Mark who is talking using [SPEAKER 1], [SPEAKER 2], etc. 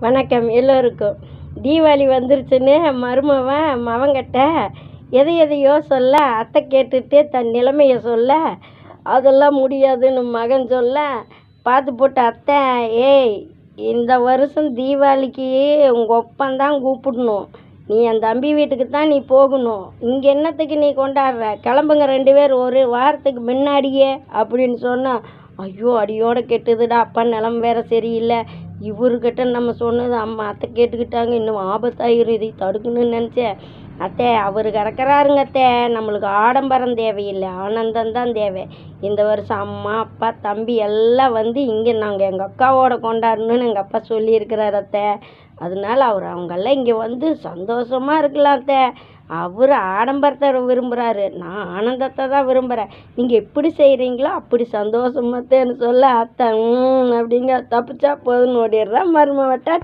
[SPEAKER 1] வணக்கம் எல்லோருக்கும். தீபாவளி வந்துருச்சுன்னு மருமவன் மவன்கிட்ட எதையோ சொல்ல, அத்தை கேட்டுட்டு தன் நிலைமையை சொல்ல, அதெல்லாம் முடியாதுன்னு மகன் சொல்ல, பார்த்து போட்டு அத்தை, ஏய் இந்த வருஷம் தீபாவளிக்கு உங்கள் ஒப்பந்தான் கூப்பிடணும், நீ என் தம்பி வீட்டுக்கு தான் நீ போகணும், இங்கே என்னத்துக்கு நீ கொண்டாடுற, கிளம்புங்க 2 பேர் ஒரு வாரத்துக்கு முன்னாடியே அப்படின்னு சொன்னால், ஐயோ அடியோட கெட்டுதுடா, அப்பா நிலம் வேற சரியில்லை, இவர்கிட்ட நம்ம சொன்னது அத்தை கேட்டுக்கிட்டாங்க, இன்னும் ஆபத்தாயிரும், இதை தடுக்கணும்னு நினச்சேன். அத்தை அவர் கறக்கிறாருங்க அத்தை, நம்மளுக்கு ஆடம்பரம் தேவையில்லை, ஆனந்தம்தான் தேவை. இந்த வருஷம் அம்மா அப்பா தம்பி எல்லாம் வந்து இங்கே நாங்கள் எங்கள் அக்காவோட கொண்டாடணும்னு எங்கள் அப்பா சொல்லியிருக்கிறார் அத்தை. அதனால அவங்கெல்லாம் இங்கே வந்து சந்தோஷமாக இருக்கலாம் அத்தை. அவர் ஆடம்பரத்தை விரும்புகிறாரு, நான் ஆனந்தத்தை தான் விரும்புகிறேன். நீங்கள் எப்படி செய்கிறீங்களோ அப்படி சந்தோஷமாத்தேன்னு சொல்ல, அத்தை அப்படிங்க தப்பிச்சா போதுன்னு ஓடிடுறா மருமவட்ட.